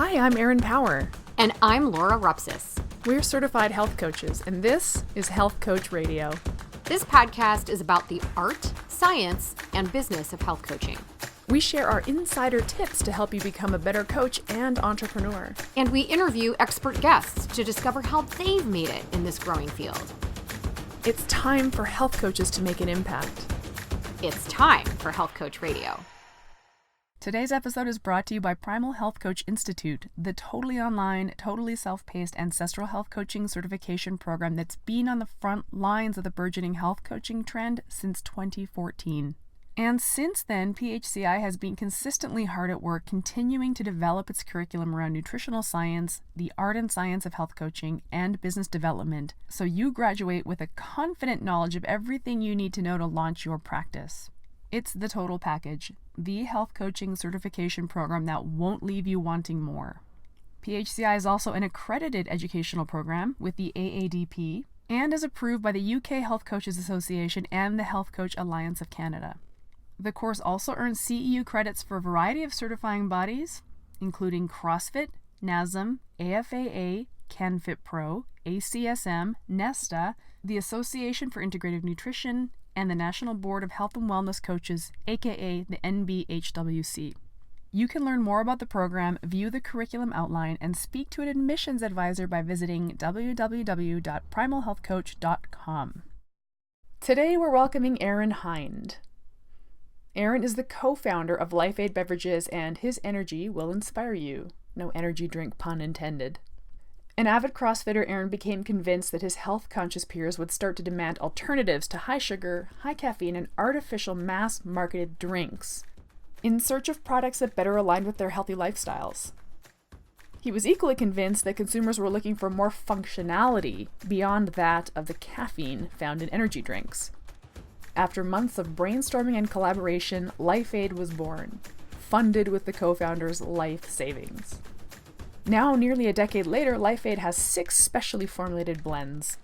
Hi, I'm Erin Power. And I'm Laura Rupsis. We're certified health coaches, and this is Health Coach Radio. This podcast is about the art, science, and business of health coaching. We share our insider tips to help you become a better coach and entrepreneur. And we interview expert guests to discover how they've made it in this growing field. It's time for health coaches to make an impact. It's time for Health Coach Radio. Today's episode is brought to you by Primal Health Coach Institute, the totally online, totally self-paced ancestral health coaching certification program that's been on the front lines of the burgeoning health coaching trend since 2014. And since then, PHCI has been consistently hard at work continuing to develop its curriculum around nutritional science, the art and science of health coaching, and business development, so you graduate with a confident knowledge of everything you need to know to launch your practice. It's the total package, the health coaching certification program that won't leave you wanting more. PHCI is also an accredited educational program with the AADP and is approved by the UK Health Coaches Association and the Health Coach Alliance of Canada. The course also earns CEU credits for a variety of certifying bodies, including CrossFit, NASM, AFAA, CanFit Pro, ACSM, NESTA, the Association for Integrative Nutrition, and the National Board of Health and Wellness Coaches, aka the NBHWC. You can learn more about the program, view the curriculum outline, and speak to an admissions advisor by visiting www.primalhealthcoach.com. Today we're welcoming Aaron Hinde. Aaron is the co-founder of LIFEAID Beverages, and his energy will inspire you. No energy drink pun intended. An avid CrossFitter, Aaron became convinced that his health-conscious peers would start to demand alternatives to high sugar, high caffeine, and artificial mass-marketed drinks in search of products that better aligned with their healthy lifestyles. He was equally convinced that consumers were looking for more functionality beyond that of the caffeine found in energy drinks. After months of brainstorming and collaboration, LIFEAID was born, funded with the co-founder's life savings. Now, nearly a decade later, LIFEAID has 6 specially formulated blends.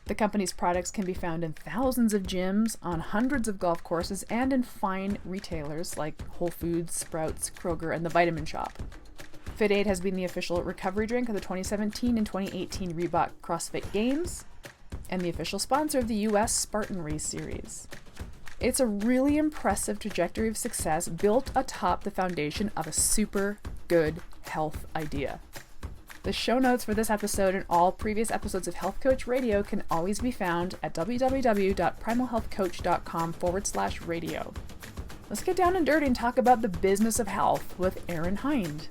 The company's products can be found in thousands of gyms, on hundreds of golf courses, and in fine retailers like Whole Foods, Sprouts, Kroger, and the Vitamin Shoppe. FitAid has been the official recovery drink of the 2017 and 2018 Reebok CrossFit Games, and the official sponsor of the US Spartan Race Series. It's a really impressive trajectory of success built atop the foundation of a super good health idea. The show notes for this episode and all previous episodes of Health Coach Radio can always be found at www.primalhealthcoach.com/radio. Let's get down and dirty and talk about the business of health with Aaron Hinde.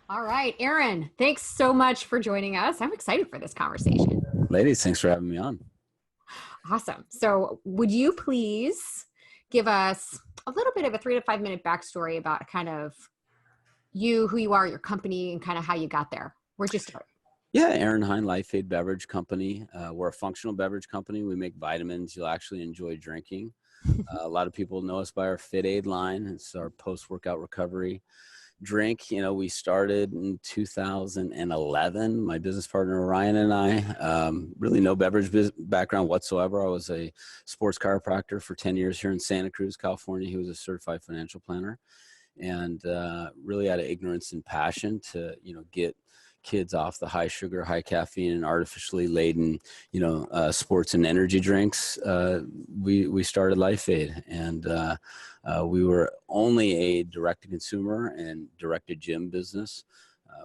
All right, Aaron, thanks so much for joining us. I'm excited for this conversation. Ladies, thanks for having me on. Awesome. So would you please give us a little bit of a 3 to 5 minute backstory about kind of you, who you are, your company, and kind of how you got there? Where'd you start? Yeah, Aaron Hinde, LIFEAID Beverage Company. We're a functional beverage company. We make vitamins you'll actually enjoy drinking. A lot of people know us by our FitAid line. It's our post-workout recovery drink. You know, we started in 2011. My business partner, Ryan, and I, really no beverage background whatsoever. I was a sports chiropractor for 10 years here in Santa Cruz, California. He was a certified financial planner. And really out of ignorance and passion to, get kids off the high sugar, high caffeine, and artificially laden, sports and energy drinks, we started LIFEAID. And we were only a direct-to-consumer and direct-to-gym business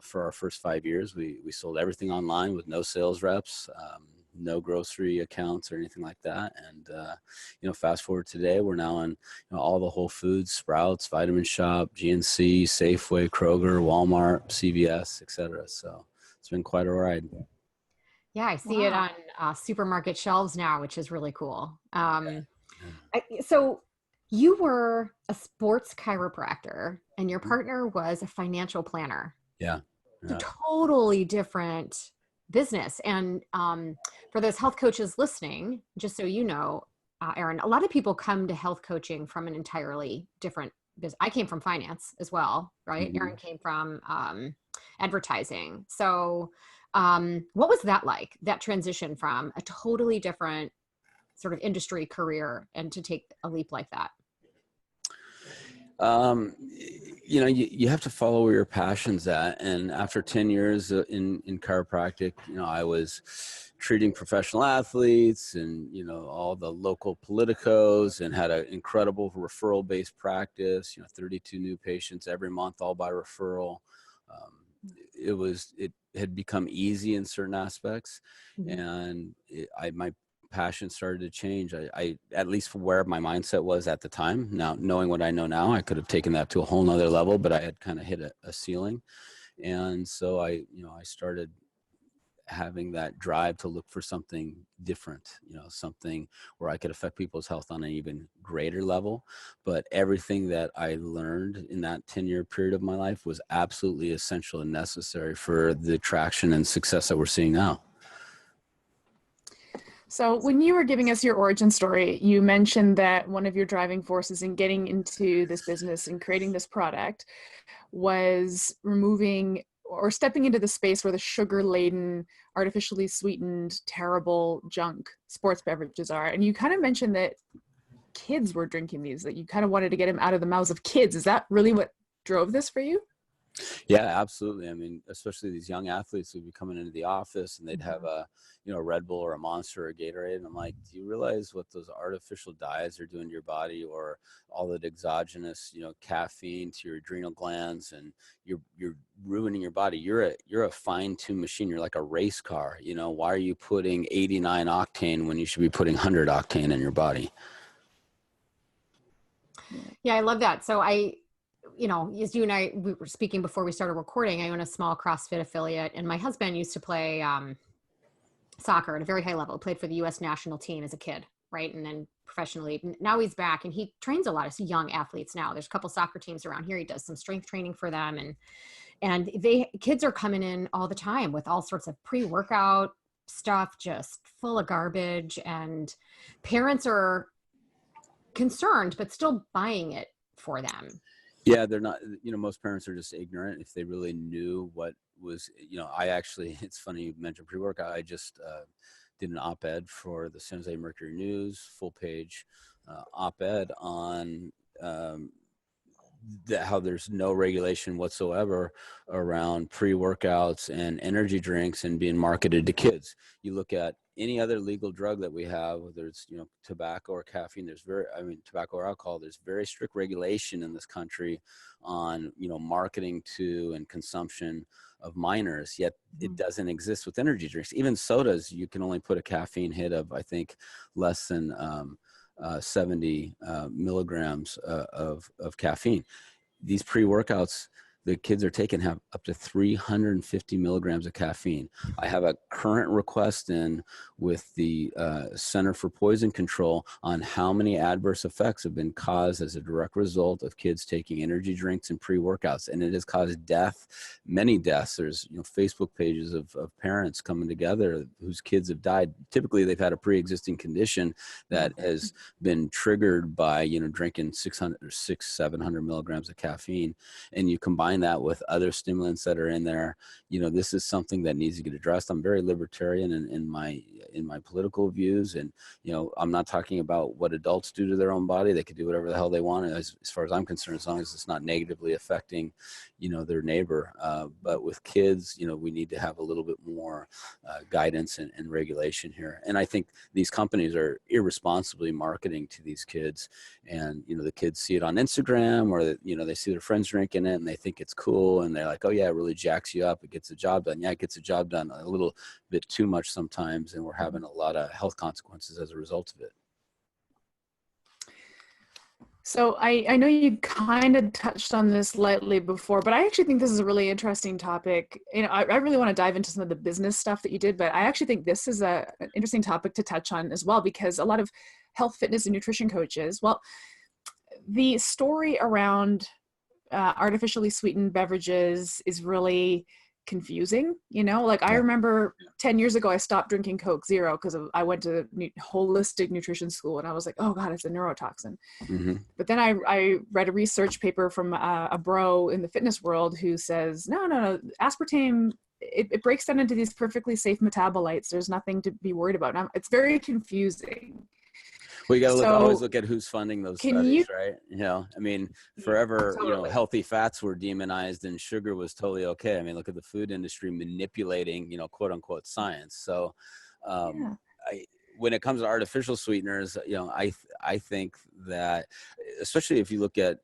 for our first 5 years. We sold everything online with no sales reps, no grocery accounts or anything like that. And, fast forward today, we're now in all the Whole Foods, Sprouts, Vitamin Shoppe, GNC, Safeway, Kroger, Walmart, CVS, etc. So it's been quite a ride. Yeah, I see it on supermarket shelves now, which is really cool. So you were a sports chiropractor and your partner was a financial planner. Yeah. It's a totally different business. And for those health coaches listening, just so you know, Aaron, a lot of people come to health coaching from an entirely different business. I came from finance as well, right? Mm-hmm. Aaron came from advertising. So what was that like, that transition from a totally different sort of industry career and to take a leap like that? you have to follow where your passion's at. And after 10 years in chiropractic, I was treating professional athletes and, all the local politicos, and had an incredible referral-based practice, 32 new patients every month, all by referral. It had become easy in certain aspects, and my passion started to change. I at least from where my mindset was at the time. Now, knowing what I know now, I could have taken that to a whole nother level, but I had kind of hit a ceiling. And so I started having that drive to look for something different, something where I could affect people's health on an even greater level. But everything that I learned in that 10-year period of my life was absolutely essential and necessary for the traction and success that we're seeing now. So when you were giving us your origin story, you mentioned that one of your driving forces in getting into this business and creating this product was removing or stepping into the space where the sugar-laden, artificially sweetened, terrible junk sports beverages are. And you kind of mentioned that kids were drinking these, that you kind of wanted to get them out of the mouths of kids. Is that really what drove this for you? Yeah, absolutely. I mean, especially these young athletes who'd be coming into the office and they'd have a Red Bull or a Monster or a Gatorade. And I'm like, do you realize what those artificial dyes are doing to your body, or all that exogenous, caffeine to your adrenal glands, and you're ruining your body. You're a fine-tuned machine. You're like a race car. Why are you putting 89 octane when you should be putting 100 octane in your body? Yeah, I love that. So as you and I, we were speaking before we started recording, I own a small CrossFit affiliate, and my husband used to play soccer at a very high level, played for the U.S. national team as a kid, right? And then professionally. Now he's back, and he trains a lot of young athletes now. There's a couple soccer teams around here. He does some strength training for them. And kids are coming in all the time with all sorts of pre-workout stuff, just full of garbage. And parents are concerned, but still buying it for them. Yeah, they're not, most parents are just ignorant. If they really knew what was, it's funny you mentioned pre-workout. I just did an op-ed for the San Jose Mercury News, full page op-ed on how there's no regulation whatsoever around pre-workouts and energy drinks and being marketed to kids. You look at any other legal drug that we have, whether it's tobacco or caffeine, tobacco or alcohol, there's very strict regulation in this country on marketing to and consumption of minors, yet it doesn't exist with energy drinks. Even sodas, you can only put a caffeine hit of, I think, less than 70 milligrams of caffeine. These pre-workouts the kids are taking have up to 350 milligrams of caffeine. I have a current request in with the Center for Poison Control on how many adverse effects have been caused as a direct result of kids taking energy drinks and pre-workouts. And it has caused death, many deaths. There's Facebook pages of parents coming together whose kids have died. Typically, they've had a pre-existing condition that has been triggered by drinking 700 milligrams of caffeine, and you combine that with other stimulants that are in there. This is something that needs to get addressed. I'm very libertarian in my political views, and I'm not talking about what adults do to their own body. They can do whatever the hell they want, as far as I'm concerned, as long as it's not negatively affecting their neighbor. But with kids, we need to have a little bit more guidance and regulation here. And I think these companies are irresponsibly marketing to these kids, and the kids see it on Instagram, or they see their friends drinking it and they think it's cool, and they're like, oh yeah, it really jacks you up, it gets the job done. Yeah, it gets the job done a little bit too much sometimes, and we're having a lot of health consequences as a result of it. So I know you kind of touched on this lightly before, but I actually think this is a really interesting topic. I really want to dive into some of the business stuff that you did, but I actually think this is an interesting topic to touch on as well, because a lot of health, fitness, and nutrition coaches, the story around artificially sweetened beverages is really confusing. I remember 10 years ago, I stopped drinking Coke Zero because I went to holistic nutrition school, and I was like, oh God, it's a neurotoxin. Mm-hmm. But then I read a research paper from a bro in the fitness world who says, no, aspartame, it breaks down into these perfectly safe metabolites. There's nothing to be worried about. Now, it's very confusing. Well, you got to always So look at who's funding those can studies, you right? I mean, forever, totally. healthy fats were demonized and sugar was totally okay. I mean, look at the food industry manipulating, quote unquote science. So, Yeah. when it comes to artificial sweeteners, I think that, especially if you look at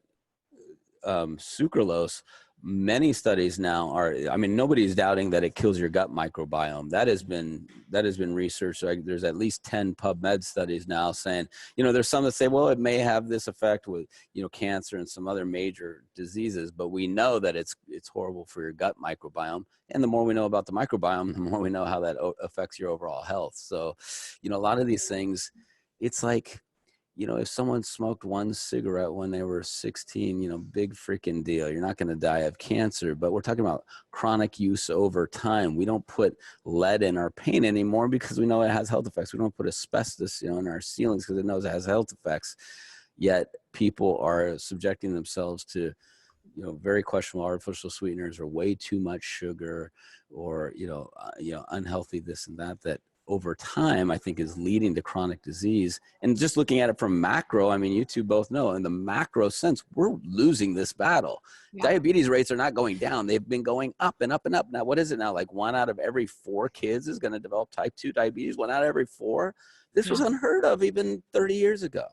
sucralose, many studies now nobody's doubting that it kills your gut microbiome. That has been researched. There's at least 10 PubMed studies now saying, there's some that say, well, it may have this effect with, cancer and some other major diseases, but we know that it's horrible for your gut microbiome. And the more we know about the microbiome, the more we know how that affects your overall health. So, a lot of these things, it's like, if someone smoked one cigarette when they were 16, big freaking deal. You're not going to die of cancer, but we're talking about chronic use over time. We don't put lead in our paint anymore because we know it has health effects. We don't put asbestos, in our ceilings because it knows it has health effects. Yet people are subjecting themselves to, very questionable artificial sweeteners or way too much sugar or, unhealthy this and that over time, I think is leading to chronic disease. And just looking at it from macro, I mean, you two both know in the macro sense, we're losing this battle. Yeah. Diabetes rates are not going down. They've been going up and up and up. Now, what is it now? Like 1 out of every 4 kids is going to develop type 2 diabetes, 1 out of every 4. This was unheard of even 30 years ago.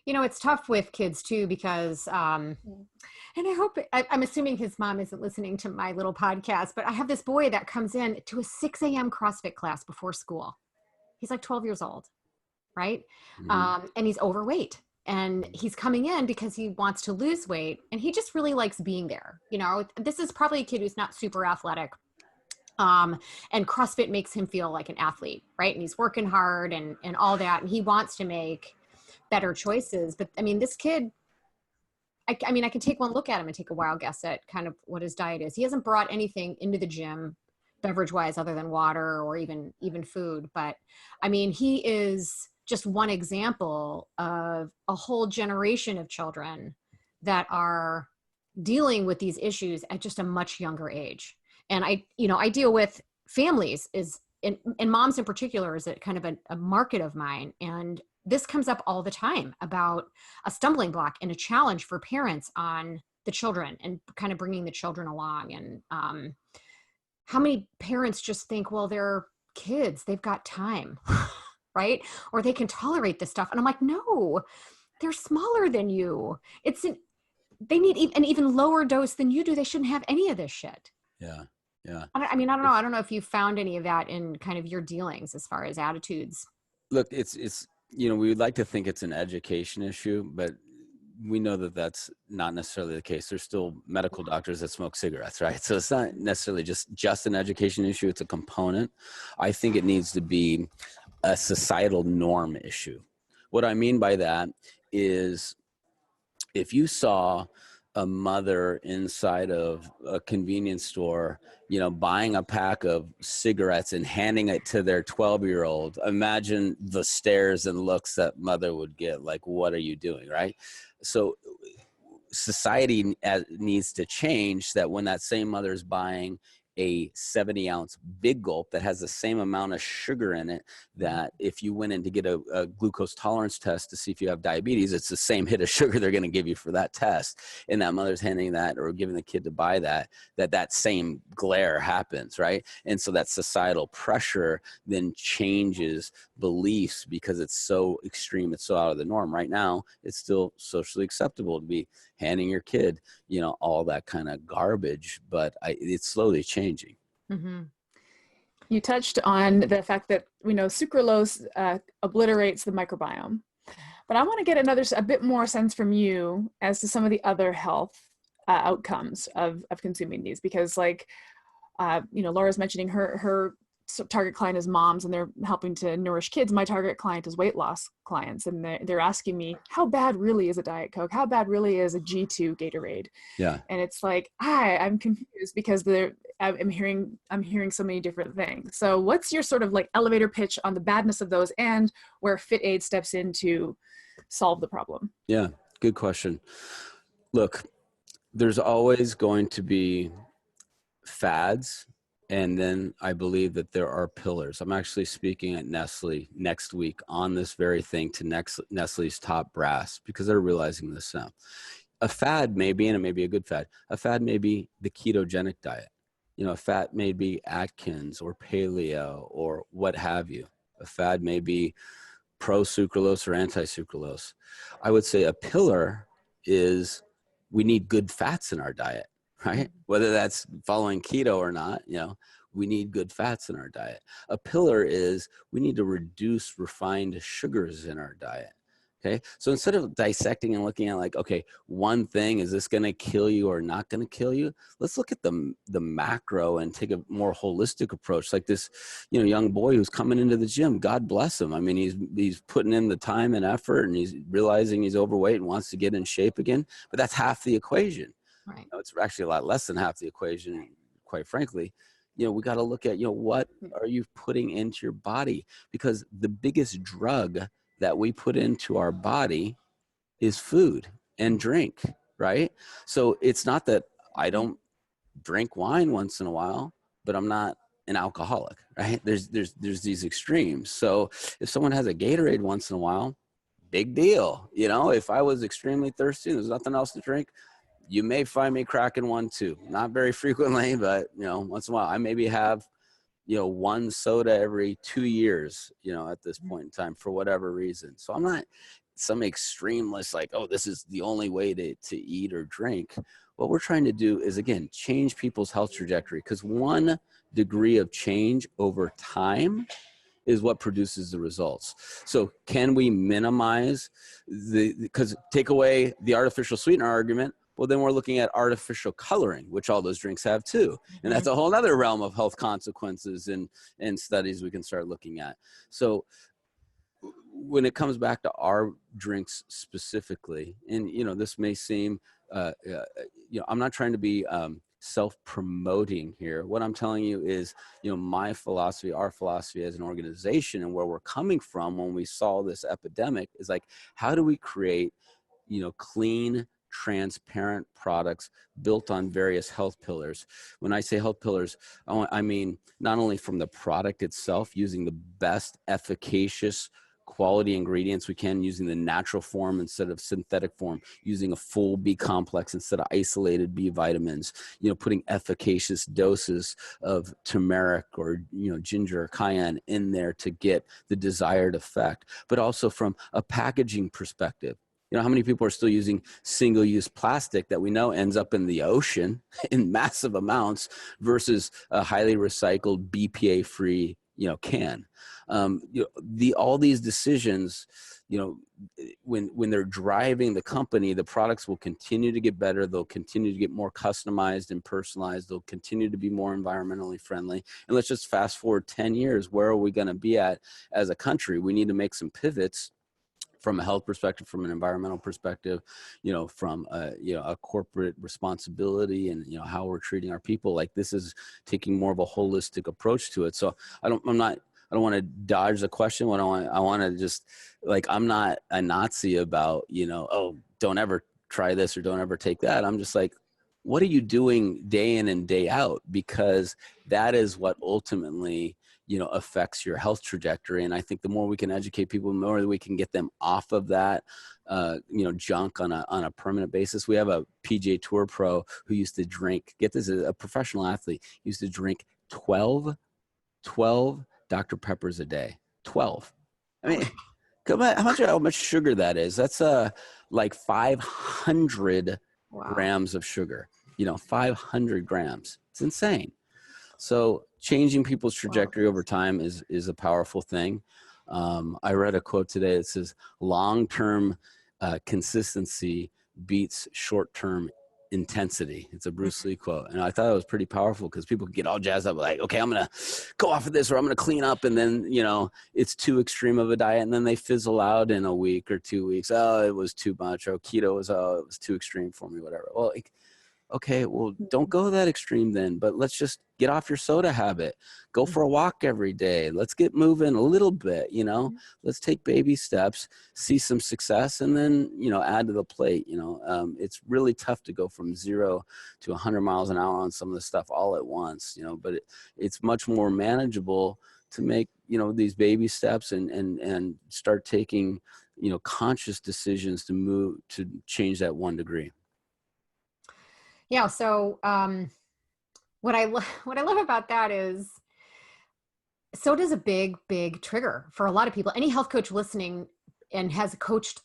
It's tough with kids too, because, and I hope, I'm assuming his mom isn't listening to my little podcast, but I have this boy that comes in to a 6 a.m. CrossFit class before school. He's like 12 years old, right? Mm-hmm. And he's overweight, and he's coming in because he wants to lose weight, and he just really likes being there. This is probably a kid who's not super athletic. And CrossFit makes him feel like an athlete, right? And he's working hard and all that. And he wants to make better choices. But I mean, this kid, I can take one look at him and take a wild guess at kind of what his diet is. He hasn't brought anything into the gym beverage wise other than water or even food. But I mean, he is just one example of a whole generation of children that are dealing with these issues at just a much younger age. And I deal with families and moms in particular is a kind of a market of mine. And this comes up all the time about a stumbling block and a challenge for parents on the children and kind of bringing the children along. And how many parents just think, well, they're kids, they've got time, right? Or they can tolerate this stuff. And I'm like, no, they're smaller than you. They need an even lower dose than you do. They shouldn't have any of this shit. Yeah. Yeah. I don't know. I don't know if you found any of that in kind of your dealings as far as attitudes. Look, it's we would like to think it's an education issue, but we know that that's not necessarily the case. There's still medical doctors that smoke cigarettes, right? So it's not necessarily just an education issue. It's a component. I think it needs to be a societal norm issue. What I mean by that is if you saw a mother inside of a convenience store, buying a pack of cigarettes and handing it to their 12-year-old, imagine the stares and looks that mother would get, like, what are you doing, right? So society needs to change that when that same mother is buying a 70-ounce big gulp that has the same amount of sugar in it, that if you went in to get a glucose tolerance test to see if you have diabetes, it's the same hit of sugar they're going to give you for that test. And that mother's handing that or giving the kid to buy that same glare happens, right? And so that societal pressure then changes beliefs because it's so extreme, it's so out of the norm. Right now, it's still socially acceptable to be handing your kid, all that kind of garbage, but it's slowly changing. Mm-hmm. You touched on the fact that we know sucralose obliterates the microbiome, but I want to get a bit more sense from you as to some of the other health outcomes of consuming these, because Laura's mentioning her target client is moms and they're helping to nourish kids. My target client is weight loss clients, and they're asking me, how bad really is a Diet Coke? How bad really is a G2 Gatorade? Yeah. And it's like, I'm confused because I'm hearing so many different things. So what's your sort of like elevator pitch on the badness of those and where FitAid steps in to solve the problem? Yeah, good question. Look, there's always going to be fads And then I believe that there are pillars. I'm actually speaking at Nestle next week on this very thing to Nestle's top brass, because they're realizing this now. A fad may be, and it may be a good fad, a fad may be the ketogenic diet. You know, a fad may be Atkins or paleo or what have you. A fad may be pro-sucralose or anti-sucralose. I would say a pillar is we need good fats in our diet, right? Whether that's following keto or not, you know, we need good fats in our diet. A pillar is we need to reduce refined sugars in our diet. Okay. So instead of dissecting and looking at like, okay, one thing, is this going to kill you or not going to kill you? Let's look at the macro and take a more holistic approach. Like this, you know, young boy who's coming into the gym, God bless him. I mean, he's putting in the time and effort, and he's realizing he's overweight and wants to get in shape again, but that's half the equation. Right. You know, it's actually a lot less than half the equation, quite frankly. You know, we got to look at, you know, what are you putting into your body? Because the biggest drug that we put into our body is food and drink, right? So it's not that I don't drink wine once in a while, but I'm not an alcoholic, right? There's these extremes. So if someone has a Gatorade once in a while, big deal. You know, if I was extremely thirsty and there's nothing else to drink, you may find me cracking one too. Not very frequently, but you know, once in a while. I maybe have, you know, one soda every 2 years, you know, at this point in time for whatever reason. So I'm not some extremist like, oh, this is the only way to eat or drink. What we're trying to do is, again, change people's health trajectory, because 1 degree of change over time is what produces the results. So can we minimize because take away the artificial sweetener argument, well, then we're looking at artificial coloring, which all those drinks have too. And that's a whole other realm of health consequences and studies we can start looking at. So when it comes back to our drinks specifically, and, you know, this may seem, you know, I'm not trying to be self-promoting here. What I'm telling you is, you know, my philosophy, our philosophy as an organization, and where we're coming from when we saw this epidemic is like, how do we create, you know, clean, transparent products built on various health pillars? When I say health pillars, I mean not only from the product itself, using the best efficacious quality ingredients we can, using the natural form instead of synthetic form, using a full B complex instead of isolated B vitamins, you know, putting efficacious doses of turmeric or, you know, ginger or cayenne in there to get the desired effect, but also from a packaging perspective. You know, how many people are still using single-use plastic that we know ends up in the ocean in massive amounts versus a highly recycled BPA-free, you know, can? You know, all these decisions, you know, when they're driving the company, the products will continue to get better. They'll continue to get more customized and personalized. They'll continue to be more environmentally friendly. And let's just fast forward 10 years. Where are we going to be at as a country? We need to make some pivots from a health perspective, from an environmental perspective, you know, from you know, a corporate responsibility, and, you know, how we're treating our people. Like, this is taking more of a holistic approach to it. So I don't want to dodge the question. I want to just, like, I'm not a Nazi about, you know, oh, don't ever try this or don't ever take that. I'm just like, what are you doing day in and day out? Because that is what ultimately, you know, affects your health trajectory. And I think the more we can educate people, the more we can get them off of that, you know, junk on a permanent basis. We have a PGA Tour pro who used to drink, get this, a professional athlete, used to drink 12 Dr. Peppers a day. 12. I mean, come on, how much sugar that is? That's like 500 grams of sugar, you know, 500 grams. It's insane. So changing people's trajectory over time is a powerful thing. I read a quote today that says long-term consistency beats short-term intensity. It's a Bruce Lee quote. And I thought it was pretty powerful, because people get all jazzed up like, okay, I'm going to go off of this, or I'm going to clean up. And then, you know, it's too extreme of a diet. And then they fizzle out in a week or 2 weeks. Oh, it was too much. Or keto was, oh, it was too extreme for me, whatever. Well, like, Okay, well, don't go that extreme then, but let's just get off your soda habit. Go for a walk every day. Let's get moving a little bit, you know, let's take baby steps, see some success, and then, you know, add to the plate. You know, it's really tough to go from 0 to 100 miles an hour on some of the stuff all at once, you know, but it's much more manageable to make, you know, these baby steps and start taking, you know, conscious decisions to move, to change that 1 degree. Yeah. So what I love about that is soda is a big trigger for a lot of people. Any health coach listening and has coached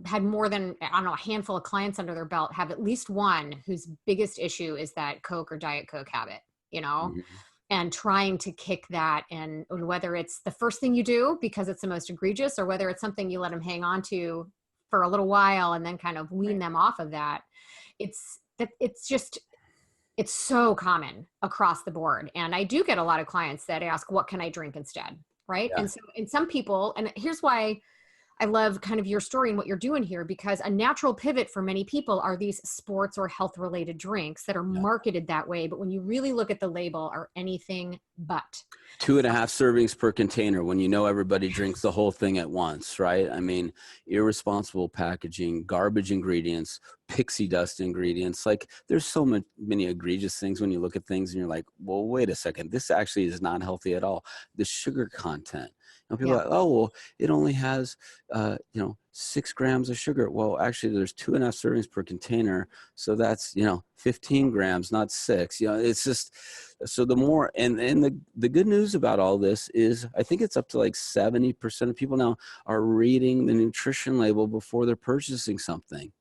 had more than, I don't know, a handful of clients under their belt have at least one whose biggest issue is that Coke or Diet Coke habit, you know, and trying to kick that. And whether it's the first thing you do because it's the most egregious, or whether it's something you let them hang on to for a little while and then kind of wean them off of that. It's so common across the board. And I do get a lot of clients that ask, what can I drink instead? Right. Yeah. And so, and some people, and here's why I love kind of your story and what you're doing here, because a natural pivot for many people are these sports or health related drinks that are marketed that way. But when you really look at the label, are anything but. 2.5 servings per container when you know everybody drinks the whole thing at once, right? I mean, irresponsible packaging, garbage ingredients, pixie dust ingredients. Like, there's so many egregious things when you look at things and you're like, well, wait a second, this actually is not healthy at all. The sugar content. And people are like, oh, well, it only has, 6 grams of sugar. Well, actually, there's 2.5 servings per container. So that's, 15 grams, not 6. It's just, so the more, and the good news about all this is I think it's up to like 70% of people now are reading the nutrition label before they're purchasing something.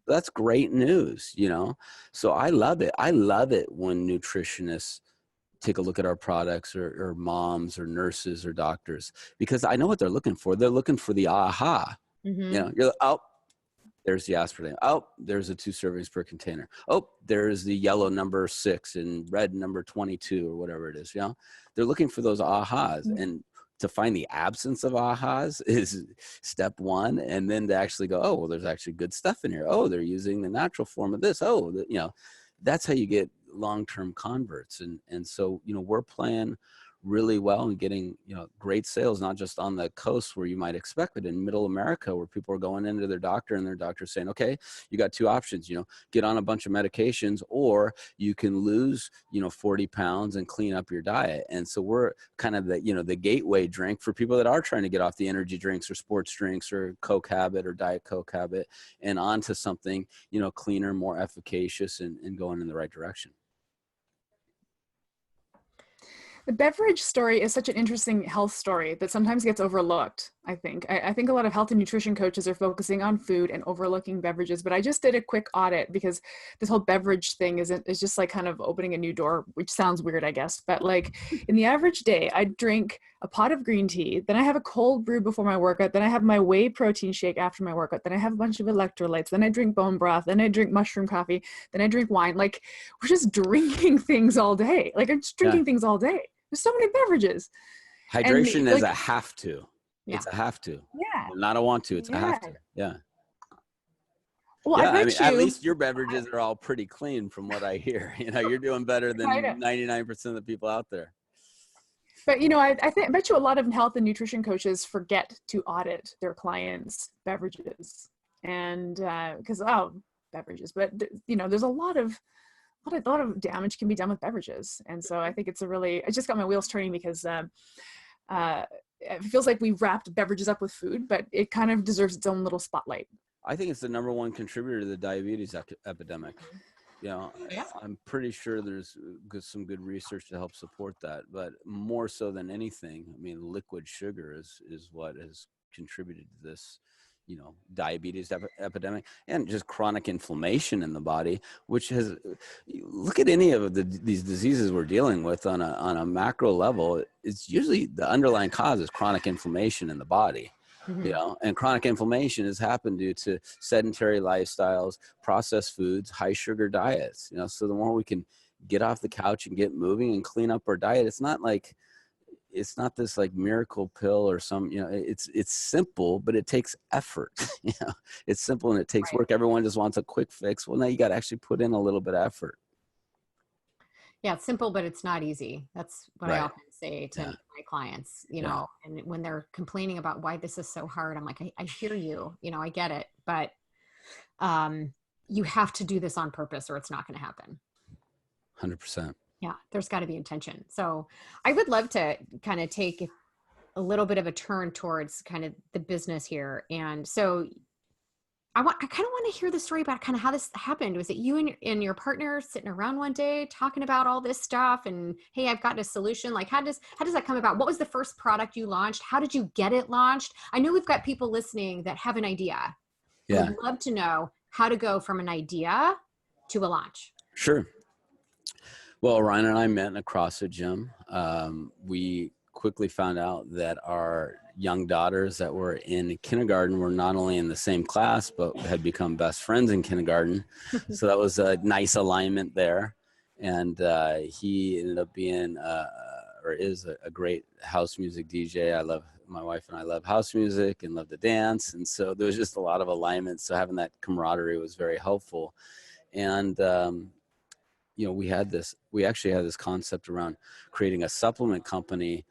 That's great news, So I love it. I love it when nutritionists take a look at our products, or moms or nurses or doctors, because I know what they're looking for. They're looking for the aha. You're like, oh, there's the aspartame. Oh, there's the 2 servings per container. Oh, there's the yellow number 6 and red number 22 or whatever it is. They're looking for those ahas, and to find the absence of ahas is step 1. And then to actually go, oh, well, there's actually good stuff in here. Oh, they're using the natural form of this. Oh, that's how you get long-term converts. And so, we're playing really well and getting, great sales, not just on the coast where you might expect, but in middle America, where people are going into their doctor and their doctor's saying, okay, you got 2 options, get on a bunch of medications, or you can lose, 40 pounds and clean up your diet. And so we're kind of the gateway drink for people that are trying to get off the energy drinks or sports drinks or Coke habit or Diet Coke habit and onto something, cleaner, more efficacious, and going in the right direction. The beverage story is such an interesting health story that sometimes gets overlooked, I think. I think a lot of health and nutrition coaches are focusing on food and overlooking beverages, but I just did a quick audit because this whole beverage thing is just like kind of opening a new door, which sounds weird, I guess. But like in the average day, I drink a pot of green tea, then I have a cold brew before my workout, then I have my whey protein shake after my workout, then I have a bunch of electrolytes, then I drink bone broth, then I drink mushroom coffee, then I drink wine. Like, we're just drinking things all day. Like, I'm just drinking things all day. There's so many beverages. Hydration is a have to. Yeah. It's a have to. Yeah. Not a want to. It's a have to. Yeah. Well, yeah, I mean, at least your beverages are all pretty clean from what I hear. You're doing better than 99% of the people out there. But, I bet you a lot of health and nutrition coaches forget to audit their clients' beverages. And because, beverages. But, there's a lot of damage can be done with beverages. And so I think I just got my wheels turning because it feels like we've wrapped beverages up with food, but it kind of deserves its own little spotlight. I think it's the number 1 contributor to the diabetes epidemic. I'm pretty sure there's some good research to help support that, but more so than anything, I mean, liquid sugar is what has contributed to this, diabetes epidemic, and just chronic inflammation in the body, which has, look at any of these diseases we're dealing with on a macro level. It's usually the underlying cause is chronic inflammation in the body. And chronic inflammation has happened due to sedentary lifestyles, processed foods, high sugar diets. So the more we can get off the couch and get moving and clean up our diet, it's not like, it's not this like miracle pill or some, it's simple, but it takes effort. It's simple and it takes work. Everyone just wants a quick fix. Well, now you got to actually put in a little bit of effort. Yeah, it's simple, but it's not easy. That's what I often say to my clients, and when they're complaining about why this is so hard, I'm like, I hear you, I get it, but you have to do this on purpose or it's not going to happen. 100%. Yeah, there's got to be intention. So I would love to kind of take a little bit of a turn towards kind of the business here. And so I kind of want to hear the story about kind of how this happened. Was it you and your partner sitting around one day talking about all this stuff and, hey, I've got a solution? Like, how does that come about? What was the first product you launched? How did you get it launched? I know we've got people listening that have an idea. Yeah. I'd love to know how to go from an idea to a launch. Sure. Well, Ryan and I met in a CrossFit gym. We quickly found out that our young daughters that were in kindergarten were not only in the same class, but had become best friends in kindergarten. So that was a nice alignment there. And he ended up being, or is a great house music DJ. My wife and I love house music and love to dance. And so there was just a lot of alignment. So having that camaraderie was very helpful. And, we actually had this concept around creating a supplement company,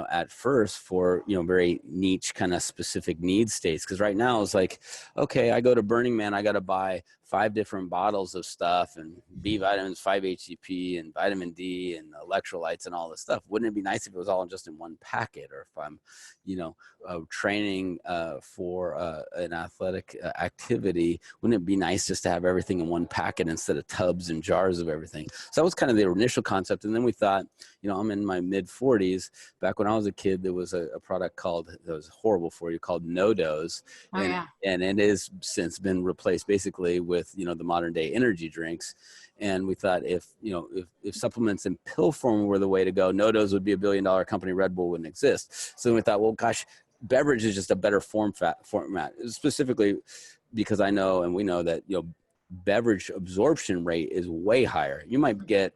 at first for, very niche kind of specific need states. Cause right now it's like, okay, I go to Burning Man, I got to buy 5 different bottles of stuff and B vitamins, 5-HTP and vitamin D and electrolytes and all this stuff. Wouldn't it be nice if it was all just in one packet? Or if I'm, training for an athletic activity, wouldn't it be nice just to have everything in one packet instead of tubs and jars of everything? So that was kind of the initial concept. And then we thought, I'm in my mid 40s. Back when I was a kid, there was a product that was horrible for you called No-Dose. And it has since been replaced basically with, the modern day energy drinks. And we thought if supplements in pill form were the way to go, No-Dose would be $1 billion company. Red Bull wouldn't exist. So then we thought, well, gosh, beverage is just a better format, specifically because I know, and we know that, beverage absorption rate is way higher. You might get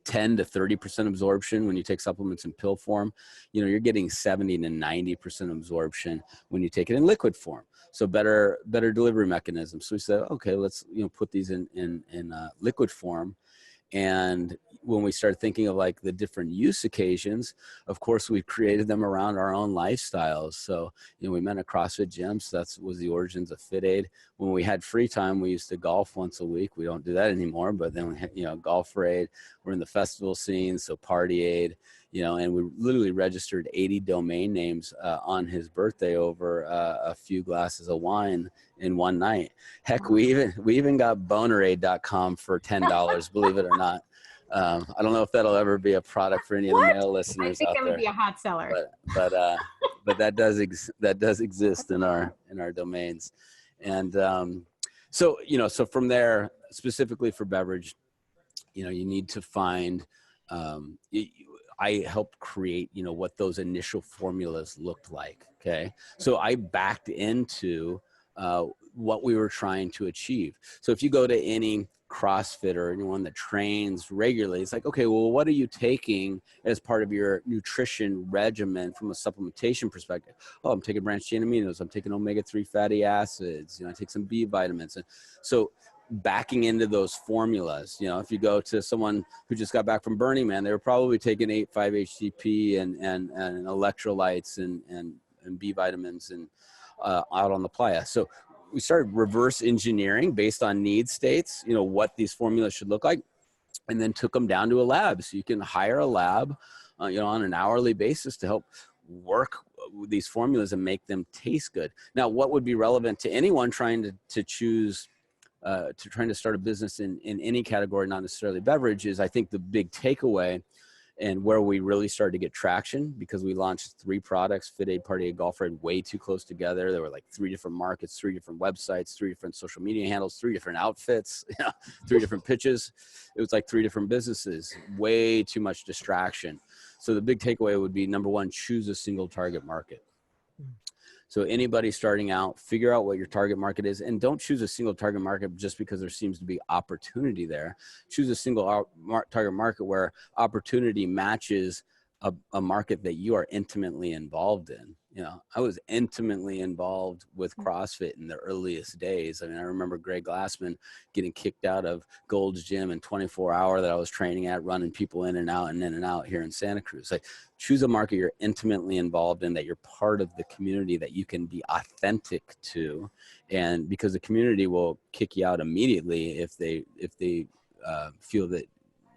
10 to 30% absorption when you take supplements in pill form. You're getting 70 to 90% absorption when you take it in liquid form. So better delivery mechanism. So we said, okay, let's put these in liquid form. And when we started thinking of like the different use occasions, of course, we created them around our own lifestyles. So, we met at CrossFit gym. So that was the origins of FitAid. When we had free time, we used to golf once a week. We don't do that anymore, but then we had, Golf for Aid. We're in the festival scene. So Party Aid, and we literally registered 80 domain names on his birthday over a few glasses of wine in one night. Heck, we even got bonerade.com for $10, believe it or not. I don't know if that'll ever be a product for any of the male listeners out there. I think that would be a hot seller. But that does exist in our domains. And so from there, specifically for beverage, you need to find, I helped create, what those initial formulas looked like. Okay. So I backed into what we were trying to achieve. So if you go to any CrossFitter or anyone that trains regularly, it's like, okay, well, what are you taking as part of your nutrition regimen from a supplementation perspective? Oh, I'm taking branched chain aminos. I'm taking omega-3 fatty acids. I take some B vitamins. And so backing into those formulas, if you go to someone who just got back from Burning Man, they were probably taking 5-HTP and electrolytes and B vitamins and out on the playa. So we started reverse engineering based on need states, what these formulas should look like, and then took them down to a lab. So you can hire a lab, on an hourly basis to help work with these formulas and make them taste good. Now, what would be relevant to anyone trying to choose, trying to start a business in any category, not necessarily beverage, is I think the big takeaway and where we really started to get traction, because we launched 3 products, FitAid, Party Aid, Golf Aid, way too close together. There were like 3 different markets, 3 different websites, 3 different social media handles, 3 different outfits, 3 different pitches. It was like 3 different businesses, way too much distraction. So the big takeaway would be, number 1, choose a single target market. So anybody starting out, figure out what your target market is, and don't choose a single target market just because there seems to be opportunity there. Choose a single target market where opportunity matches a market that you are intimately involved in. You know, I was intimately involved with CrossFit in the earliest days. I mean, I remember Greg Glassman getting kicked out of Gold's Gym in 24-hour that I was training at, running people in and out here in Santa Cruz. Like, choose a market you're intimately involved in, that you're part of the community, that you can be authentic to. And because the community will kick you out immediately if they feel that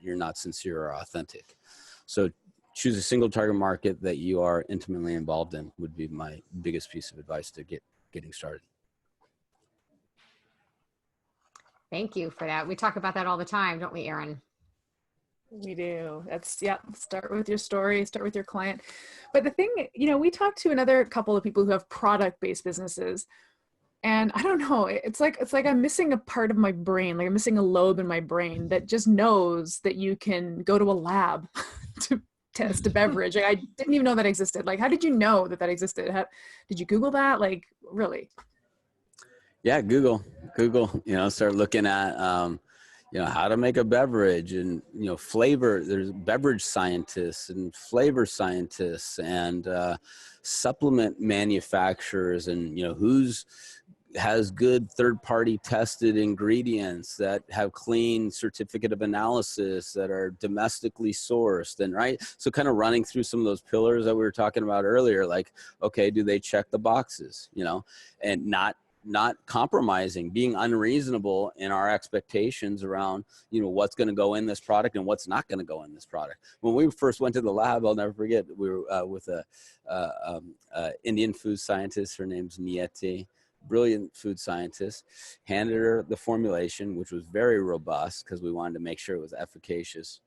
you're not sincere or authentic. So choose a single target market that you are intimately involved in would be my biggest piece of advice to getting started. Thank you for that. We talk about that all the time, don't we, Aaron? We do. That's, yeah, start with your story, start with your client. But the thing, you know, we talked to another couple of people who have product-based businesses, and I don't know, it's like I'm missing a part of my brain, like I'm missing a lobe in my brain that just knows that you can go to a lab to test a beverage. Like, I didn't even know that existed. Like, how did you know that existed? Did you Google that? Like, really? Yeah, Google, you know, start looking at, you know, how to make a beverage, and, you know, flavor. There's beverage scientists and flavor scientists and supplement manufacturers, and, you know, has good third-party tested ingredients that have clean certificate of analysis, that are domestically sourced, and right. So kind of running through some of those pillars that we were talking about earlier, like, okay, do they check the boxes, you know, and not compromising, being unreasonable in our expectations around, you know, what's going to go in this product and what's not going to go in this product. When we first went to the lab, I'll never forget, we were with a Indian food scientist. Her name's Nieti. Brilliant food scientist. Handed her the formulation, which was very robust because we wanted to make sure it was efficacious.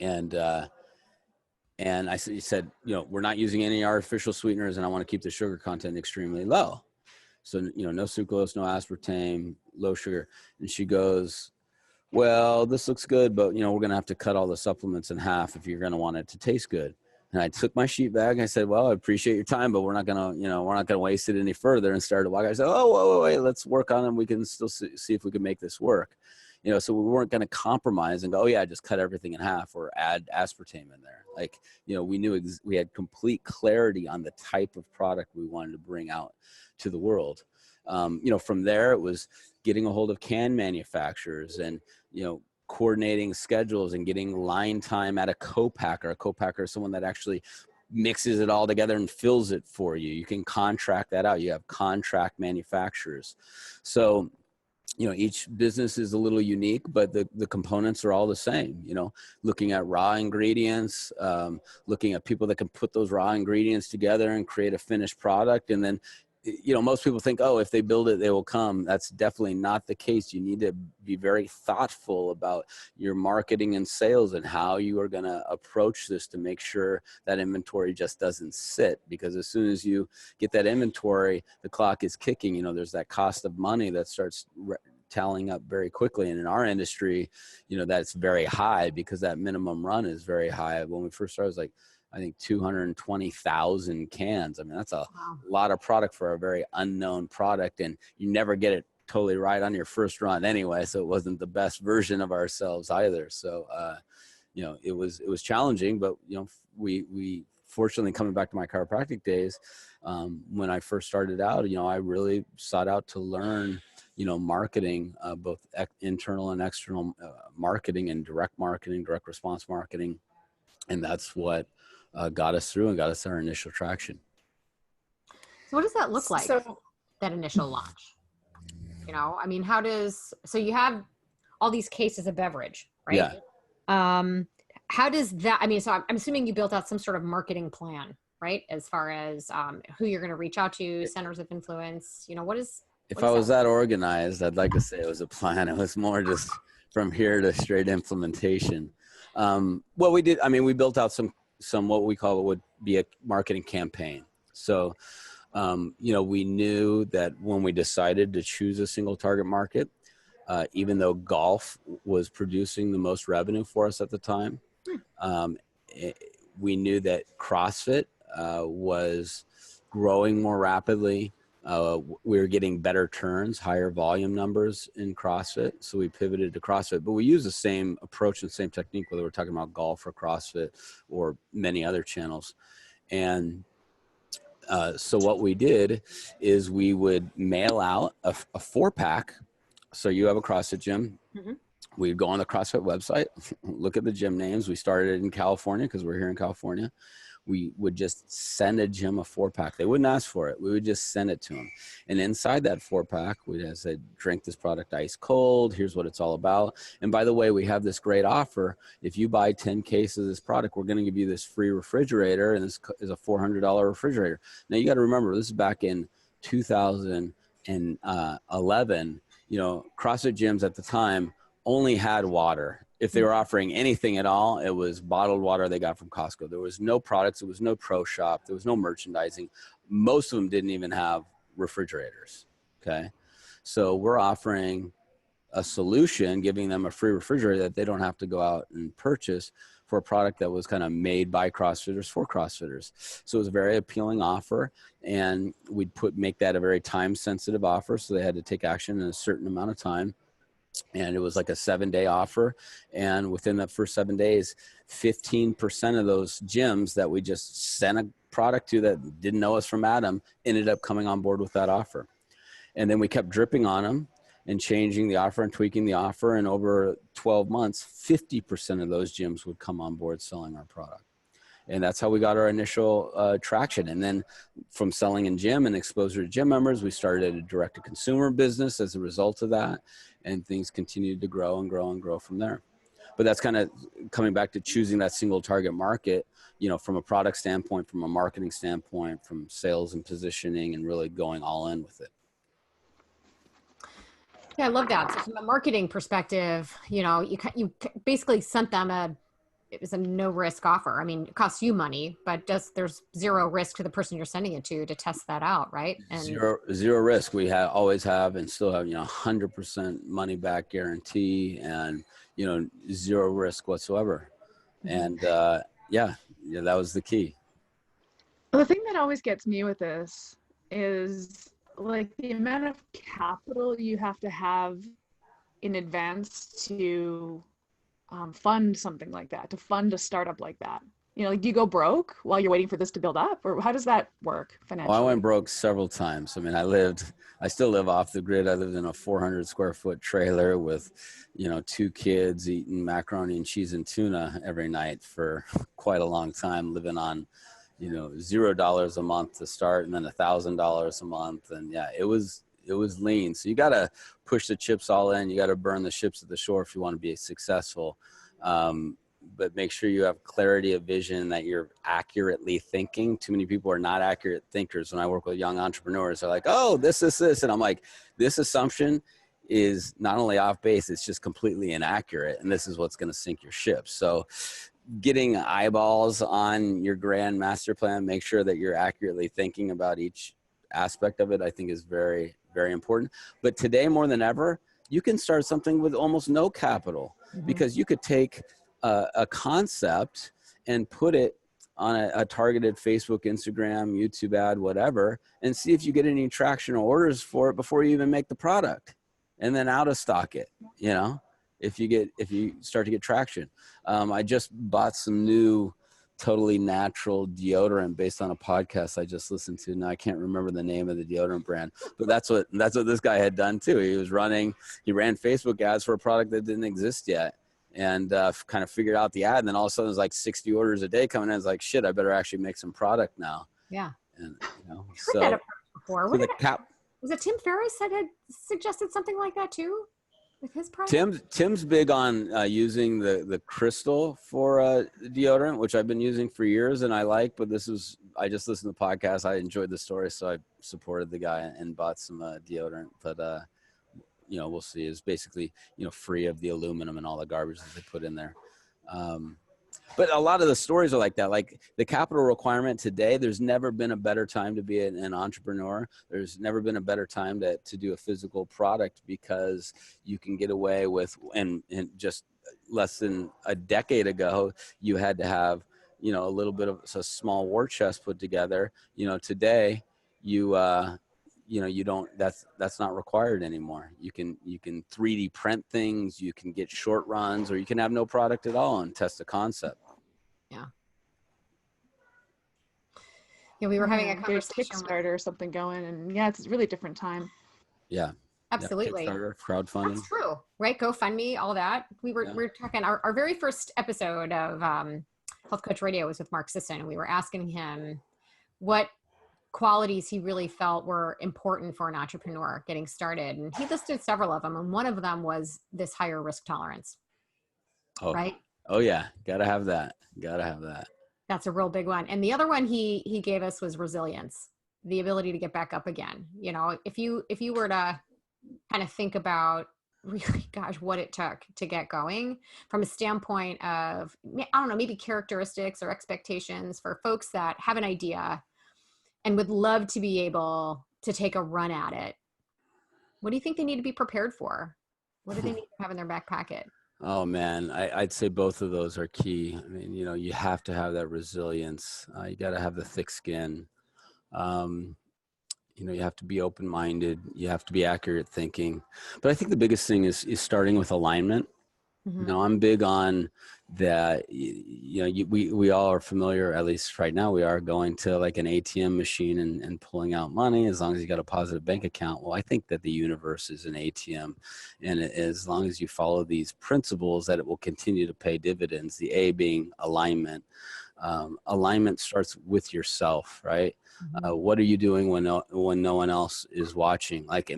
And I said, you know, we're not using any artificial sweeteners, and I want to keep the sugar content extremely low. So, you know, no sucralose, no aspartame, low sugar. And she goes, well, this looks good, but, you know, we're going to have to cut all the supplements in half if you're going to want it to taste good. And I took my sheet bag and I said, well, I appreciate your time, but we're not going to, you know, we're not going to waste it any further, and started walking. I said, oh, wait, let's work on it. We can still see if we can make this work. You know, so we weren't going to compromise and go, oh yeah, just cut everything in half or add aspartame in there. Like, you know, we knew we had complete clarity on the type of product we wanted to bring out to the world. You know, from there, it was getting a hold of can manufacturers and, you know, coordinating schedules and getting line time at a co-packer. A co-packer is someone that actually mixes it all together and fills it for you. You can contract that out. You have contract manufacturers. So, you know, each business is a little unique, but the components are all the same. You know, looking at raw ingredients, looking at people that can put those raw ingredients together and create a finished product. And then, you know, most people think, oh, if they build it, they will come. That's definitely not the case. You need to be very thoughtful about your marketing and sales and how you are going to approach this to make sure that inventory just doesn't sit. Because as soon as you get that inventory, the clock is kicking. You know, there's that cost of money that starts tallying up very quickly. And in our industry, you know, that's very high because that minimum run is very high. When we first started, it was like, I think 220,000 cans. I mean, that's a lot of product for a very unknown product, and you never get it totally right on your first run anyway. So it wasn't the best version of ourselves either. So, you know, it was challenging, but, you know, we fortunately, coming back to my chiropractic days, when I first started out, you know, I really sought out to learn, you know, marketing, both internal and external marketing and direct response marketing. And that's what got us through and got us our initial traction. So what does that look like, that initial launch? You know, I mean, so you have all these cases of beverage, right? Yeah. How does that, I mean, so I'm assuming you built out some sort of marketing plan, right? As far as who you're going to reach out to, centers of influence, you know, if I was that organized, I'd like to say it was a plan. It was more just from here to straight implementation. What we did, I mean, we built out some what we call would be a marketing campaign. So, you know, we knew that when we decided to choose a single target market, even though golf was producing the most revenue for us at the time, we knew that CrossFit was growing more rapidly. We were getting better turns, higher volume numbers in CrossFit. So we pivoted to CrossFit, but we use the same approach and same technique, whether we're talking about golf or CrossFit or many other channels. And so what we did is we would mail out a 4-pack. So you have a CrossFit gym. Mm-hmm. We'd go on the CrossFit website, look at the gym names. We started in California because we're here in California. We would just send a gym a 4-pack. They wouldn't ask for it. We would just send it to them. And inside that 4-pack, we'd say, drink this product ice cold. Here's what it's all about. And by the way, we have this great offer. If you buy 10 cases of this product, we're going to give you this free refrigerator. And this is a $400 refrigerator. Now, you got to remember, this is back in 2011. CrossFit gyms at the time only had water. If they were offering anything at all, it was bottled water they got from Costco. There was no products. There was no pro shop. There was no merchandising. Most of them didn't even have refrigerators. Okay. So we're offering a solution, giving them a free refrigerator that they don't have to go out and purchase for a product that was kind of made by CrossFitters for CrossFitters. So it was a very appealing offer, and we'd make that a very time sensitive offer. So they had to take action in a certain amount of time. And it was like a 7-day offer. And within the first 7 days, 15% of those gyms that we just sent a product to that didn't know us from Adam ended up coming on board with that offer. And then we kept dripping on them and changing the offer and tweaking the offer. And over 12 months, 50% of those gyms would come on board selling our product. And that's how we got our initial traction. And then from selling in gym and exposure to gym members, we started a direct-to-consumer business as a result of that. And things continued to grow and grow and grow from there. But that's kind of coming back to choosing that single target market, from a product standpoint, from a marketing standpoint, from sales and positioning, and really going all in with it. Yeah, I love that. So from a marketing perspective, you basically sent them it was a no risk offer. I mean, it costs you money, but there's zero risk to the person you're sending it to test that out, right? And zero risk. We always have and still have 100% money back guarantee, and zero risk whatsoever. And that was the key. The thing that always gets me with this is like the amount of capital you have to have in advance to fund something like that, to fund a startup like that. Do you go broke while you're waiting for this to build up, or how does that work financially? Well, I went broke several times. I mean, I still live off the grid. I lived in a 400 square foot trailer with, 2 kids eating macaroni and cheese and tuna every night for quite a long time, living on, $0 a month to start, and then $1,000 a month. And yeah, it was lean. So you got to push the chips all in. You got to burn the ships at the shore if you want to be successful. But make sure you have clarity of vision, that you're accurately thinking. Too many people are not accurate thinkers. When I work with young entrepreneurs, they're like, oh, this. And I'm like, this assumption is not only off base, it's just completely inaccurate. And this is what's going to sink your ship. So getting eyeballs on your grand master plan, make sure that you're accurately thinking about each aspect of it, I think is very, very important. But today more than ever, you can start something with almost no capital, because you could take a concept and put it on a targeted Facebook, Instagram, YouTube ad, whatever, and see if you get any traction or orders for it before you even make the product, and then out of stock it, if you start to get traction. I just bought some new totally natural deodorant based on a podcast I just listened to. Now I can't remember the name of the deodorant brand, but that's what this guy had done too. He ran Facebook ads for a product that didn't exist yet, and kind of figured out the ad. And then all of a sudden there's like 60 orders a day coming in. It's like, shit, I better actually make some product now. Yeah. And I've heard that before. Was it Tim Ferriss that had suggested something like that too? With his product? Tim's big on using the crystal for deodorant, which I've been using for years and I like, but I just listened to the podcast. I enjoyed the story, so I supported the guy and bought some deodorant. But we'll see. It's basically free of the aluminum and all the garbage that they put in there. But a lot of the stories are like that. Like the capital requirement today, there's never been a better time to be an entrepreneur. There's never been a better time to do a physical product, because you can get away with, and just less than a decade ago, you had to have, a little bit of a small war chest put together. Today you you don't, that's not required anymore. You can 3D print things, you can get short runs, or you can have no product at all and test a concept. Yeah. Yeah, we were having a Get a conversation Kickstarter or something going, and yeah, it's a really different time. Yeah. Absolutely. Yeah, Kickstarter, crowdfunding. That's true, right? GoFundMe, all that. We were talking, our very first episode of Health Coach Radio was with Mark Sisson, and we were asking him what qualities he really felt were important for an entrepreneur getting started. And he listed several of them. And one of them was this higher risk tolerance, right? Oh yeah. Gotta have that. That's a real big one. And the other one he gave us was resilience, the ability to get back up again. You know, if you were to kind of think about really, gosh, what it took to get going from a standpoint of, I don't know, maybe characteristics or expectations for folks that have an idea and would love to be able to take a run at it. What do you think they need to be prepared for? What do they need to have in their back pocket? Oh man, I'd say both of those are key. I mean, you have to have that resilience. You got to have the thick skin. You have to be open-minded. You have to be accurate thinking. But I think the biggest thing is starting with alignment. Mm-hmm. I'm big on that. We all are familiar, at least right now, we are going to like an ATM machine and pulling out money as long as you got a positive bank account. Well, I think that the universe is an ATM, and as long as you follow these principles, that it will continue to pay dividends. The A being alignment. Alignment starts with yourself, right? Mm-hmm. What are you doing when no one else is watching? Like,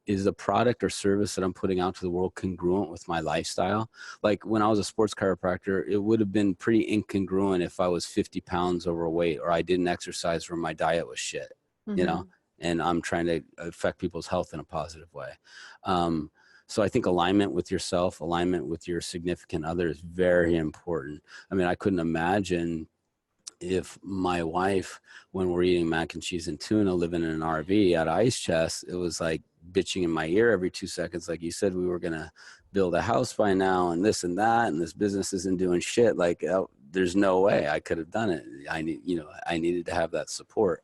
is the product or service that I'm putting out to the world congruent with my lifestyle? Like when I was a sports chiropractor, it would have been pretty incongruent if I was 50 pounds overweight or I didn't exercise or my diet was shit, Mm-hmm. and I'm trying to affect people's health in a positive way. So I think alignment with yourself, alignment with your significant other is very important. I mean, I couldn't imagine if my wife, when we're eating mac and cheese and tuna, living in an RV at Ice Chest, it was like bitching in my ear every 2 seconds. Like, you said, we were going to build a house by now and this and that, and this business isn't doing shit. Like, there's no way I could have done it. I needed to have that support.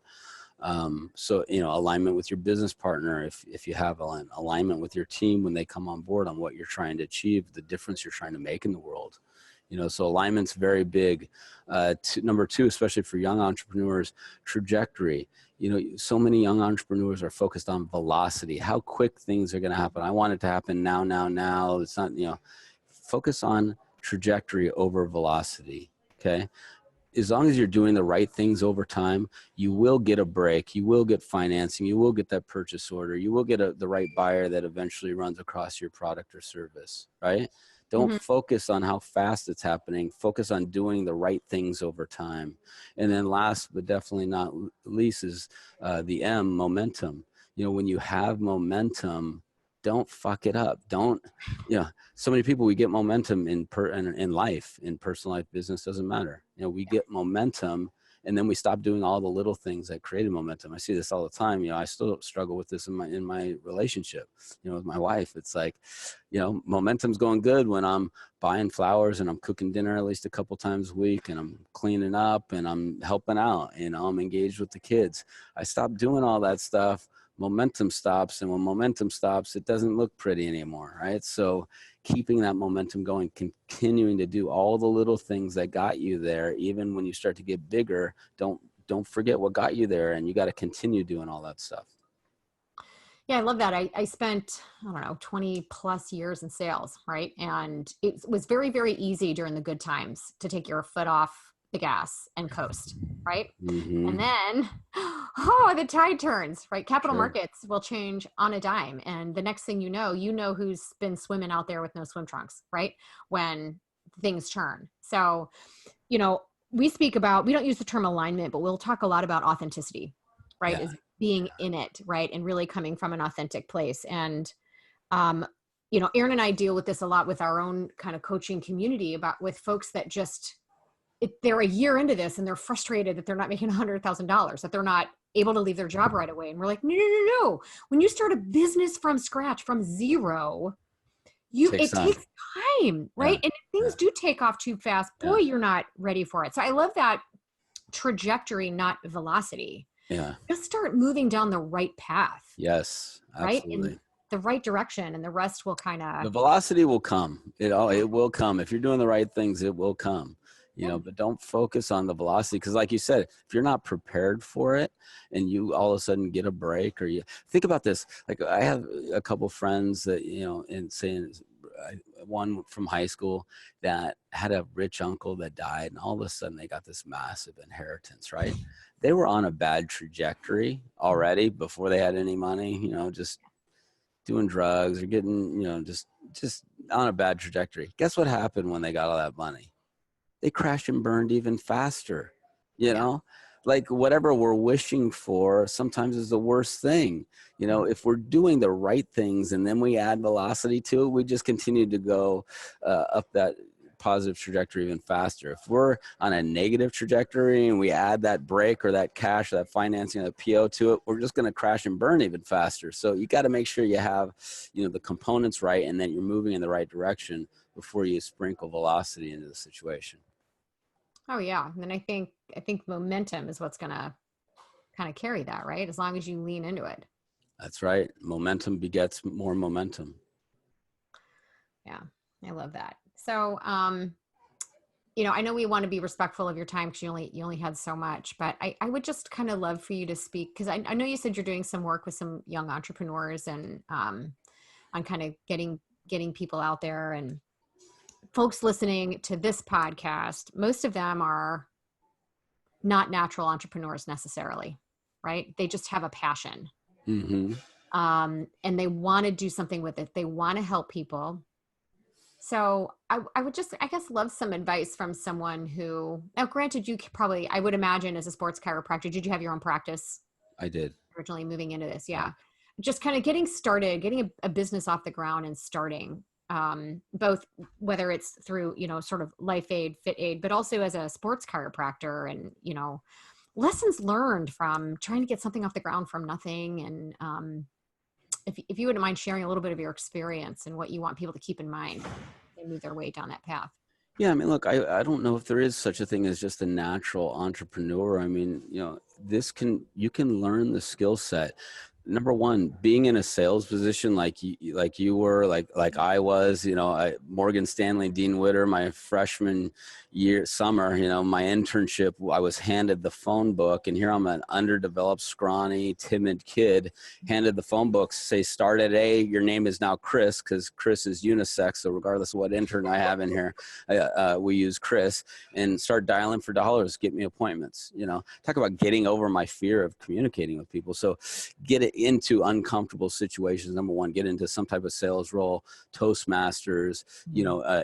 So, alignment with your business partner, if you have alignment with your team when they come on board on what you're trying to achieve, the difference you're trying to make in the world. So alignment's very big. Number two, especially for young entrepreneurs, trajectory. So many young entrepreneurs are focused on velocity, how quick things are going to happen. I want it to happen now. It's not, focus on trajectory over velocity. Okay. As long as you're doing the right things over time, you will get a break, you will get financing, you will get that purchase order, you will get the right buyer that eventually runs across your product or service, right? Don't Mm-hmm. focus on how fast it's happening. Focus on doing the right things over time. And then last, but definitely not least, is the M, momentum. When you have momentum, don't fuck it up. Don't, so many people, we get momentum in life, in personal life, business, doesn't matter. We get momentum and then we stop doing all the little things that created momentum. I see this all the time. I still struggle with this in my relationship, with my wife. It's like, momentum's going good when I'm buying flowers and I'm cooking dinner at least a couple times a week and I'm cleaning up and I'm helping out, I'm engaged with the kids. I stop doing all that stuff. Momentum stops, and when momentum stops, it doesn't look pretty anymore, right? So keeping that momentum going, continuing to do all the little things that got you there, even when you start to get bigger, don't forget what got you there, and you got to continue doing all that stuff. Yeah, I love that. I spent, 20 plus years in sales, right? And it was very, very easy during the good times to take your foot off the gas and coast, right? Mm-hmm. And then, the tide turns, right? Capital markets will change on a dime. And the next thing you know who's been swimming out there with no swim trunks, right? When things turn. So, we don't use the term alignment, but we'll talk a lot about authenticity, right? Yeah. Is being in it, right? And really coming from an authentic place. And, Aaron and I deal with this a lot with our own kind of coaching community with folks that just, they're a year into this and they're frustrated that they're not making $100,000, that they're not able to leave their job right away. And we're like, no. When you start a business from scratch, from zero, it takes time, right? Yeah. And if things do take off too fast, boy, you're not ready for it. So I love that trajectory, not velocity. Yeah. just start moving down the right path. Yes, Right? absolutely. In the right direction, and the rest will kind The of, velocity will come. It will come. If you're doing the right things, it will come. But don't focus on the velocity, because like you said, if you're not prepared for it and you all of a sudden get a break, or you think about this, like I have a couple friends that, and saying one from high school that had a rich uncle that died, and all of a sudden they got this massive inheritance, right? They were on a bad trajectory already before they had any money, just doing drugs or getting, just on a bad trajectory. Guess what happened when they got all that money? They crashed and burned even faster, like whatever we're wishing for sometimes is the worst thing. If we're doing the right things and then we add velocity to it, we just continue to go up that positive trajectory even faster. If we're on a negative trajectory and we add that break or that cash, or that financing, that PO to it, we're just going to crash and burn even faster. So you got to make sure you have, the components right, and then you're moving in the right direction before you sprinkle velocity into the situation. oh yeah. And then I think momentum is what's going to kind of carry that, right? As long as you lean into it. That's right. Momentum begets more momentum. Yeah. I love that. So, I know we want to be respectful of your time because you only had so much, but I would just kind of love for you to speak, because I know you said you're doing some work with some young entrepreneurs and on kind of getting people out there, and folks listening to this podcast, most of them are not natural entrepreneurs necessarily, right? They just have a passion. Mm-hmm. And they want to do something with it. They want to help people. So I would just, I guess, love some advice from someone who, now granted, you probably, I would imagine, as a sports chiropractor, did you have your own practice I did. originally moving into this? Yeah. Just kind of getting started, getting a business off the ground and starting, both whether it's through, sort of LifeAid, FitAid, but also as a sports chiropractor, and, lessons learned from trying to get something off the ground from nothing. And if you wouldn't mind sharing a little bit of your experience and what you want people to keep in mind, they move their way down that path. Yeah, I mean, look, I don't know if there is such a thing as just a natural entrepreneur. I mean, you can learn the skill set. Number one, being in a sales position like you were, like I was, Morgan Stanley, Dean Witter, my freshman summer, my internship, I was handed the phone book, and here I'm an underdeveloped, scrawny, timid kid, handed the phone book, say start at A, your name is now Chris, because Chris is unisex. So regardless of what intern I have in here, we use Chris, and start dialing for dollars, get me appointments. Talk about getting over my fear of communicating with people. So get it into uncomfortable situations. Number one, get into some type of sales role, Toastmasters,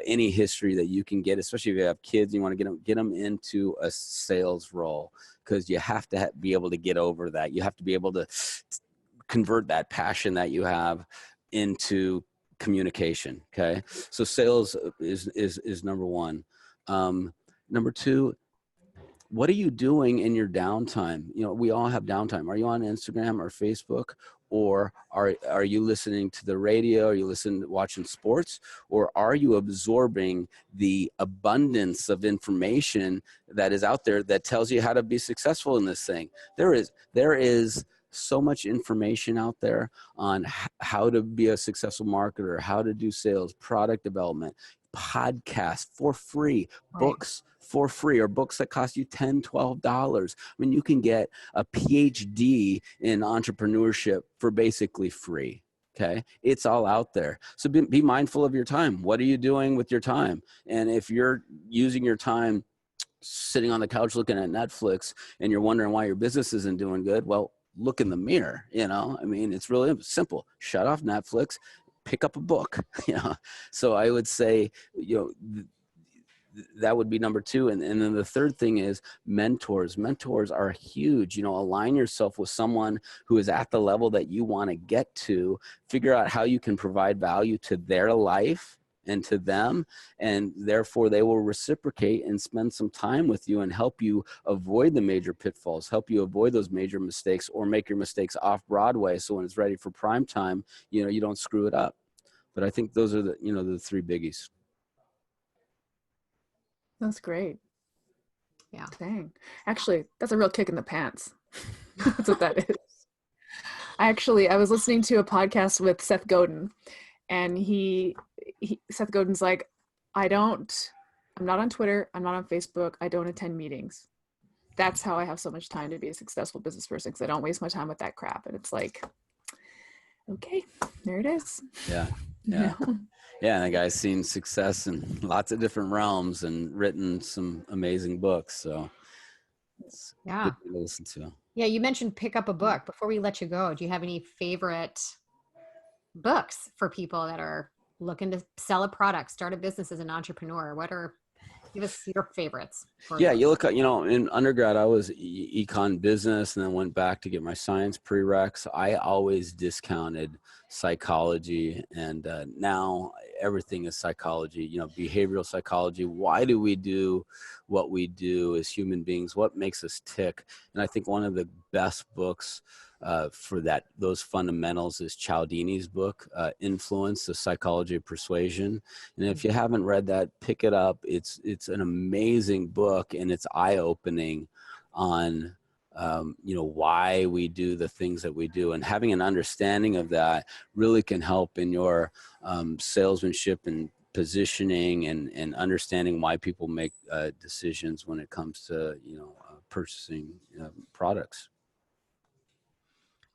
any history that you can get, especially if you have kids, you want to get them into a sales role, because you have to be able to get over that. You have to be able to convert that passion that you have into communication. Okay. So sales is number one. Number two, what are you doing in your downtime? We all have downtime. Are you on Instagram or Facebook, or are you listening to the radio? Are you watching sports, or are you absorbing the abundance of information that is out there that tells you how to be successful in this thing? There is so much information out there on how to be a successful marketer, how to do sales, product development, podcasts for free, books for free, or books that cost you $10, $12. I mean, you can get a PhD in entrepreneurship for basically free. Okay. It's all out there. So be mindful of your time. What are you doing with your time? And if you're using your time sitting on the couch looking at Netflix and you're wondering why your business isn't doing good, well, look in the mirror. I mean, it's really simple. Shut off Netflix, pick up a book. So I would say, that would be number two. And then the third thing is mentors. Mentors are huge. Align yourself with someone who is at the level that you want to get to. Figure out how you can provide value to their life and to them, and therefore they will reciprocate and spend some time with you and help you avoid the major pitfalls, help you avoid those major mistakes, or make your mistakes off Broadway, so when it's ready for prime time, you don't screw it up. But I think those are the three biggies. That's great. Yeah. Dang. Actually, that's a real kick in the pants. That's what that is. I was listening to a podcast with Seth Godin, and Seth Godin's like, I'm not on Twitter, I'm not on Facebook, I don't attend meetings. That's how I have so much time to be a successful business person, because I don't waste my time with that crap. And it's like, okay, there it is. Yeah. You know? Yeah, and the guy's seen success in lots of different realms and written some amazing books. So it's good to listen to. Yeah, you mentioned pick up a book. Before we let you go, do you have any favorite books for people that are looking to sell a product, start a business as an entrepreneur? Give us your favorites. Yeah, you look at, in undergrad, I was econ business and then went back to get my science prereqs. I always discounted psychology, and now everything is psychology, behavioral psychology. Why do we do what we do as human beings? What makes us tick? And I think one of the best books for those fundamentals is Cialdini's book, Influence, The Psychology of Persuasion. And if you haven't read that, pick it up. It's an amazing book, and it's eye-opening on why we do the things that we do, and having an understanding of that really can help in your salesmanship and positioning and understanding why people make decisions when it comes to purchasing products.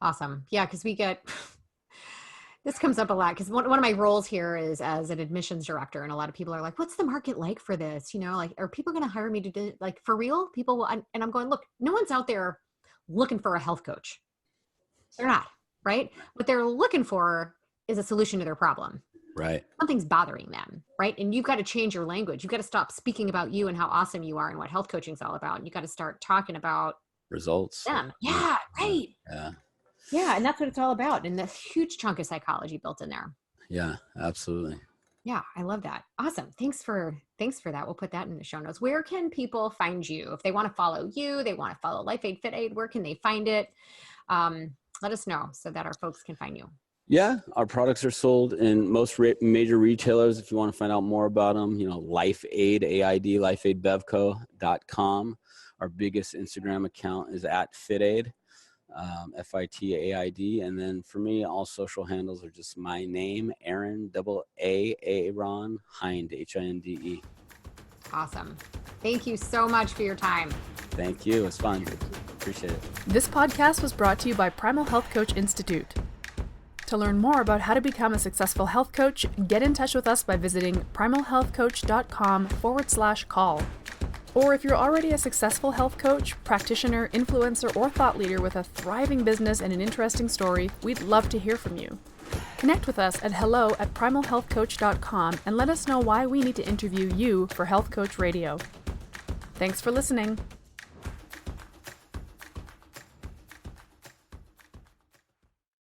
Awesome. Yeah, because this comes up a lot, because one of my roles here is as an admissions director, and a lot of people are like, what's the market like for this? Are people going to hire me to do, like, for real? And I'm going, look, no one's out there looking for a health coach. They're not, right? What they're looking for is a solution to their problem. Right. Something's bothering them, right? And you've got to change your language. You've got to stop speaking about you and how awesome you are and what health coaching is all about. And you got to start talking about results. Them. Yeah, right. Yeah. Yeah, and that's what it's all about. And this huge chunk of psychology built in there. Yeah, absolutely. Yeah, I love that. Awesome. Thanks for that. We'll put that in the show notes. Where can people find you? If they want to follow you, they want to follow LifeAid FitAid, where can they find it? Let us know so that our folks can find you. Yeah, our products are sold in most major retailers. If you want to find out more about them, LifeAid, AID, LifeAidBevco.com. Our biggest Instagram account is @FitAid. FITAID. And then for me, all social handles are just my name, Aaron, Aaron Hinde, Hinde. Awesome. Thank you so much for your time. Thank you. It's fun. Appreciate it. This podcast was brought to you by Primal Health Coach Institute. To learn more about how to become a successful health coach, get in touch with us by visiting primalhealthcoach.com/call. Or if you're already a successful health coach, practitioner, influencer, or thought leader with a thriving business and an interesting story, we'd love to hear from you. Connect with us at hello@primalhealthcoach.com and let us know why we need to interview you for Health Coach Radio. Thanks for listening.